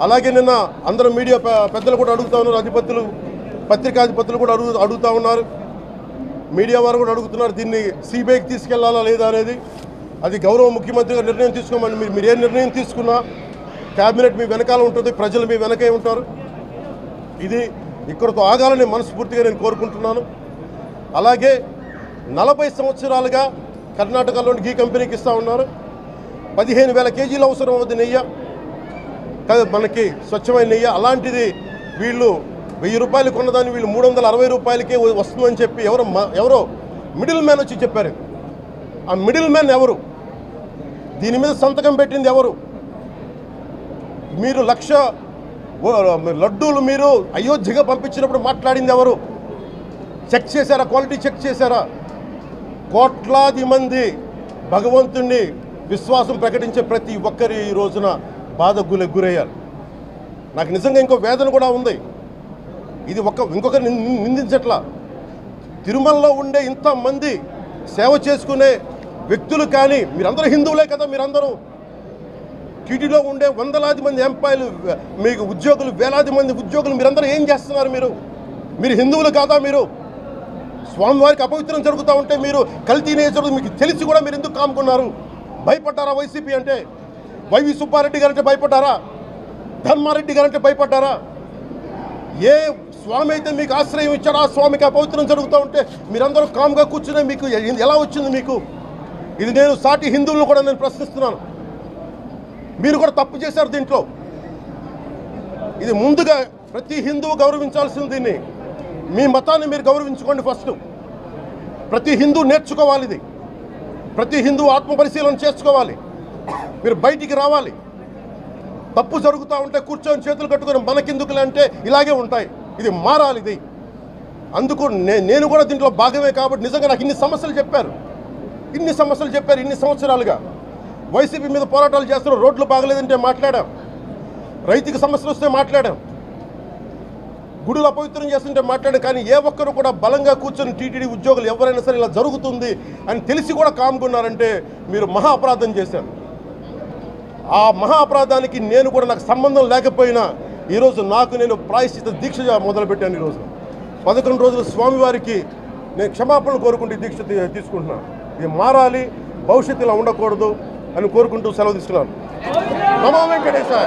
అలాగే నిన్న అందరూ మీడియా పెద్దలు కూడా అడుగుతూ ఉన్నారు, అధిపతులు పత్రికాధిపతులు కూడా అడుగుతూ ఉన్నారు, మీడియా వారు కూడా అడుగుతున్నారు దీన్ని సిబిఐకి తీసుకెళ్లాలా లేదా అనేది. అది గౌరవ ముఖ్యమంత్రి గారు నిర్ణయం తీసుకోమని మీరు ఏ నిర్ణయం తీసుకున్నా క్యాబినెట్ మీ వెనకాల ఉంటుంది, ప్రజలు మీ వెనకే ఉంటారు. ఇది ఇక్కడితో ఆగాలని మనస్ఫూర్తిగా నేను కోరుకుంటున్నాను. అలాగే 40 సంవత్సరాలుగా కర్ణాటకలోని గీ కంపెనీకి ఇస్తూ ఉన్నారు. 15,000 కేజీలు అవసరం అవుతుంది నెయ్యి, మనకి స్వచ్ఛమైన నెయ్యి. అలాంటిది వీళ్ళు 1000 రూపాయలు కొన్నదాన్ని వీళ్ళు 360 రూపాయలకే వస్తుందని చెప్పి ఎవరో మిడిల్ మ్యాన్ వచ్చి చెప్పారు. ఆ మిడిల్ మ్యాన్ ఎవరు? దీని మీద సంతకం పెట్టింది ఎవరు? మీరు 1,00,000 లడ్డూలు మీరు అయోధ్యగా పంపించినప్పుడు మాట్లాడింది ఎవరు? చెక్ చేశారా? క్వాలిటీ చెక్ చేశారా? కోట్లాది మంది భగవంతుణ్ణి విశ్వాసం ప్రకటించే ప్రతి ఒక్కరి ఈ రోజున బాధకు గురయ్యారు. నాకు నిజంగా ఇంకో వేదన కూడా ఉంది. ఇది ఇంకొకరు నిందించట్లా. తిరుమలలో ఉండే ఇంతమంది సేవ చేసుకునే వ్యక్తులు కానీ మీరందరూ హిందువులే కదా, మీరందరూ టీటీలో ఉండే వందలాది మంది ఎంప్లాయీలు, మీకు ఉద్యోగులు, వేలాది మంది ఉద్యోగులు, మీరందరూ ఏం చేస్తున్నారు? మీరు హిందువులు కాదా? మీరు స్వామివారికి అపవిత్రం జరుగుతూ ఉంటే మీరు కల్తీ నేచరు మీకు తెలిసి కూడా మీరు ఎందుకు కాముకున్నారు? భయపడ్డారా? వైసీపీ అంటే వైవి సుబ్బారెడ్డి గారంటే భయపడ్డారా? ధర్మారెడ్డి గారంటే భయపడ్డారా? ఏ స్వామి అయితే మీకు ఆశ్రయం ఇచ్చారో ఆ స్వామికి అపవిత్రం జరుగుతూ ఉంటే మీరందరూ కామ్గా కూర్చునే మీకు ఎలా వచ్చింది మీకు? ఇది నేను సాటి హిందువులను కూడా నేను ప్రశ్నిస్తున్నాను. మీరు కూడా తప్పు చేశారు దీంట్లో. ఇది ముందుగా ప్రతి హిందువు గౌరవించాల్సింది. దీన్ని మీ మతాన్ని మీరు గౌరవించుకోండి ఫస్ట్. ప్రతి హిందూ నేర్చుకోవాలి ఇది. ప్రతి హిందువు ఆత్మపరిశీలన చేసుకోవాలి. మీరు బయటికి రావాలి. తప్పు జరుగుతూ ఉంటే కూర్చొని చేతులు కట్టుకొని మనకెందుకులే అంటే ఇలాగే ఉంటాయి. ఇది మారాలి. ఇది అందుకు నేను కూడా దీంట్లో భాగమే. కాబట్టి నిజంగా నాకు ఇన్ని సమస్యలు చెప్పారు ఇన్ని సంవత్సరాలుగా. వైసీపీ మీద పోరాటాలు చేస్తున్నారు. రోడ్లు బాగలేదంటే మాట్లాడాం, రైతుకి సమస్యలు వస్తే మాట్లాడాం, గుడులు అపవిత్రం చేస్తుంటే మాట్లాడాం. కానీ ఏ ఒక్కరు కూడా బలంగా కూర్చొని టీటీడీ ఉద్యోగులు ఎవరైనా సరే ఇలా జరుగుతుంది అని తెలిసి కూడా కామ్కున్నారంటే మీరు మహా అపరాధం చేశారు. ఆ మహా అపరాధానికి నాకు సంబంధం లేకపోయినా ఈరోజు నేను ప్రాయశ్చిత దీక్ష మొదలుపెట్టాను. ఈరోజు 11 రోజులు స్వామివారికి నేను క్షమాపణలు కోరుకుంటూ దీక్ష తీసుకుంటున్నాను. ఇది మారాలి, భవిష్యత్తు ఇలా ఉండకూడదు అని కోరుకుంటూ సెలవు తీసుకున్నాను. నమో వెంకటేశాయ.